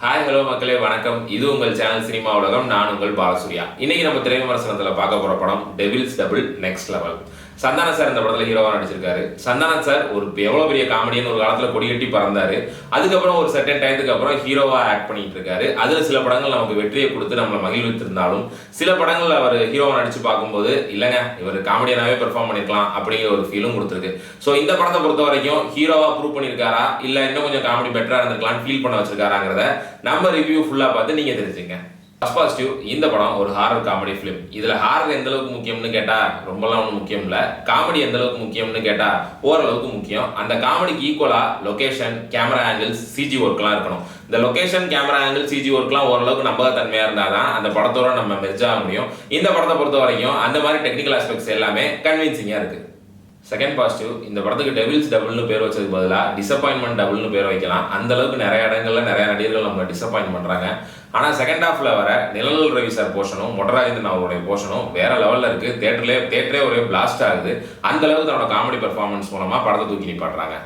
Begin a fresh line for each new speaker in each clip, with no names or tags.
Hi hello மக்களே வணக்கம். இது உங்கள் சேனல் சினிமா உலகம். நான் உங்கள் பாலசூர்யா. இன்னைக்கு நம்ம திரை விமர்சனத்தில் பார்க்க போற படம் டெவில்ஸ் டபுள் நெக்ஸ்ட் லெவல். சந்தான சார் இந்த படத்தில் ஹீரோவா நடிச்சிருக்காரு. சந்தான சார் எவ்வளவு பெரிய காமெடியன் ஒரு காலத்துல கொடிகட்டி பறந்தாரு. அதுக்கப்புறம் ஒரு சர்டன் டைத்துக்கு அப்புறம் ஹீரோவா ஆக்ட் பண்ணிட்டு இருக்காரு. அதுல சில படங்கள் நமக்கு வெற்றியை கொடுத்து நம்மளை மகிழ்வித்திருந்தாலும் சில படங்கள் அவர் ஹீரோவா நடிச்சு பார்க்கும்போது இல்லைங்க இவர் காமெடியனாவே பெர்ஃபார்ம் பண்ணிருக்கலாம் அப்படிங்கிற ஒரு ஃபீலும் கொடுத்துருக்கு. ஸோ இந்த படத்தை பொறுத்த வரைக்கும் ஹீரோவா ப்ரூவ் பண்ணியிருக்காரா இல்ல இன்னும் கொஞ்சம் காமெடி பெட்டரா இருந்திருக்கலாம் ஃபீல் பண்ண வச்சிருக்காராங்கிறத நம்ம ரிவ்யூ ஃபுல்லா பார்த்து நீங்க தெரிஞ்சுங்க. ஃபர்ஸ்ட் பாசிட்டிவ், இந்த படம் ஒரு ஹாரர் காமெடி ஃபிலிம். இதுல ஹாரர் எந்த அளவுக்கு முக்கியம்னு கேட்டா ரொம்பலாம் ஒன்றும் முக்கியம் இல்லை. காமெடி எந்த அளவுக்கு முக்கியம்னு கேட்டா ஓரளவுக்கு முக்கியம். அந்த காமெடிக்கு ஈக்குவலா லொகேஷன், கேமரா ஆங்கிள்ஸ், சிஜி ஒர்க்லாம் இருக்கணும். இந்த லொகேஷன், கேமரா ஆங்கிள், சிஜி ஒர்க்லாம் ஓரளவுக்கு நம்பகத்தன்மையா இருந்தாதான் அந்த படத்தோட நம்ம மெர்ஜ் ஆக முடியும். இந்த படத்தை பொறுத்த வரைக்கும் அந்த மாதிரி டெக்னிக்கல் ஆஸ்பெக்ட்ஸ் எல்லாமே கன்வின்சிங்கா இருக்கு. செகண்ட் பாசிட்டிவ், இந்த படத்துக்கு டெவில்ஸ் டபுள்னு பேர் வச்சதுக்கு பதிலாக டிசப்பாயின்மெண்ட் டபுள்னு பேர் வைக்கலாம். அந்த அளவுக்கு நிறைய இடங்கள்ல நிறைய நடிகர்கள் நம்ம டிசப்பாயின்ட் பண்றாங்க. ஆனால் செகண்ட் ஹாஃப்ல வர நிழல் ரவி சார் போர்ஷனும் மொட்டராஜேந்திரன் அவருடைய போர்ஷனும் வேற லெவலில் இருக்கு. தேட்டரே ஒரே பிளாஸ்ட் ஆகுது. அந்த அளவுக்கு தன்னோட காமெடி பெர்ஃபார்மன்ஸ் மூலமா படத்தை தூக்கி நிப்பாட்டுறாங்க.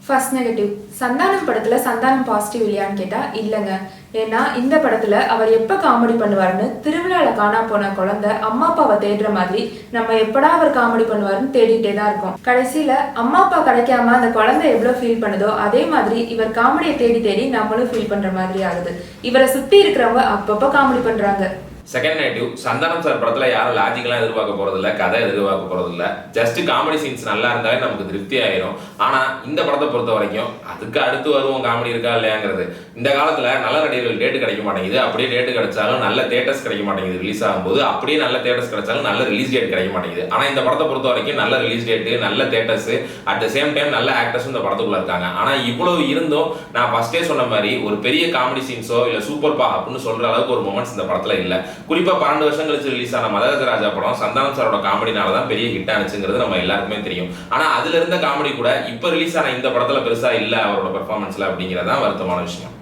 ஃபர்ஸ்ட் நெகட்டிவ், சந்தானம் படத்துல சந்தானம் பாசிட்டிவ் இல்லையான்னு கேட்டா இல்லைங்க. ஏன்னா இந்த படத்துல அவர் எப்ப காமெடி பண்ணுவாருன்னு திருவிழால காணா போன குழந்தை அம்மா அப்பாவை தேடுற மாதிரி நம்ம எப்படா அவர் காமெடி பண்ணுவாருன்னு தேடிட்டே தான் இருக்கோம். கடைசியில அம்மா அப்பா கிடைக்காம அந்த குழந்தை எவ்வளவு ஃபீல் பண்ணுதோ அதே மாதிரி இவர் காமெடியை தேடி தேடி நம்மளும் ஃபீல் பண்ற மாதிரி ஆகுது. இவரை சுத்தி இருக்கிறவங்க அப்பப்ப காமெடி பண்றாங்க.
செகண்ட் நெகட்டிவ், சந்தானம் சார் படத்துல யாரும் லாஜிக்கெல்லாம் எதிர்பார்க்க போறது இல்ல, கதை எதிர்பார்க்க போறது இல்ல. ஜஸ்ட் காமெடி சீன்ஸ் நல்லா இருந்தாலே நமக்கு திருப்தி ஆயிரும். ஆனா இந்த படத்தை பொறுத்த வரைக்கும் அதுக்கு அடுத்து வருவோம் காமெடி இருக்கா இல்லையாங்கிறது. இந்த காலத்துல நல்ல நடிகர்கள் டேட்டு கிடைக்க மாட்டேங்குது. அப்படியே டேட்டு கிடைச்சாலும் நல்ல தேட்டர்ஸ் கிடைக்க மாட்டேங்குது. ரிலீஸ் ஆகும்போது அப்படியே நல்ல தேட்டர்ஸ் கிடைச்சாலும் நல்ல ரிலீஸ் டேட் கிடைக்க மாட்டேங்குது. ஆனா இந்த படத்தை பொறுத்த வரைக்கும் நல்ல ரிலீஸ் டேட்டு, நல்ல theatres, at the same time நல்ல ஆக்டர்ஸும் இந்த படத்துக்குள்ள இருக்காங்க. ஆனா இவ்வளவு இருந்தும் நான் ஃபர்ஸ்டே சொன்ன மாதிரி ஒரு பெரிய காமெடி சீன்ஸோ இல்ல சூப்பர் பா அப்படின்னு சொல்ற அளவுக்கு ஒரு மொமெண்ட்ஸ் இந்த படத்துல இல்ல. குறிப்பா 12 வருஷம் கழிச்சு ரிலீஸ் ஆன மதகஜராஜா படம் சந்தானம் சாரோட காமெடினால தான் பெரிய ஹிட் ஆனிச்சுங்கிறது நம்ம எல்லாருக்குமே தெரியும். ஆனா அதுல இருந்த காமெடி கூட இப்ப ரிலீஸ் ஆன இந்த படத்துல பெருசா இல்ல அவரோட பெர்ஃபார்மன்ஸ்ல அப்படிங்கிறதா வருத்தமான விஷயம்.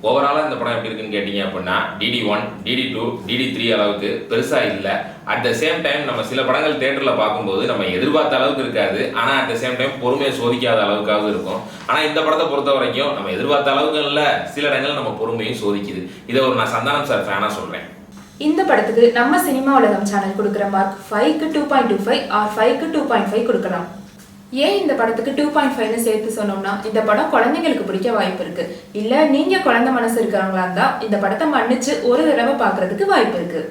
ஓவராலா இந்த படம் எப்படி இருக்குன்னு கேட்டீங்க அப்படின்னா DD1, DD2, DD3 அளவுக்கு பெருசா இல்ல. அட் த சேம் டைம் நம்ம சில படங்கள் தியேட்டர்ல பார்க்கும்போது நம்ம எதிர்பார்த்த அளவுக்கு இருக்காது. ஆனா அட் த சேம் டைம் பொறுமையை சோதிக்காத அளவுக்காவது இருக்கும். ஆனா இந்த படத்தை பொறுத்த வரைக்கும் நம்ம எதிர்பார்த்த அளவுக்கு இல்ல, சில இடங்கள் நம்ம பொறுமையும் சோதிக்குது. இதை நான் சந்தானம் சார் ஃபேனா சொல்றேன்.
இந்த படத்துக்கு நம்ம சினிமா உலகம் சேனல் கொடுக்குற மார்க் 5க்கு 2.25 ஆர் 5க்கு 2.5 கொடுக்கலாம். ஏன் இந்த படத்துக்கு 2.5ன்னு சேர்த்து சொன்னோம்னா இந்த படம் குழந்தைங்களுக்கு பிடிக்க வாய்ப்பு இருக்கு. இல்ல நீங்க குழந்தை மனசு இருக்கிறவங்களா இருந்தா இந்த படத்தை மன்னிச்சு ஒரு தடவை பாக்குறதுக்கு வாய்ப்பு இருக்கு.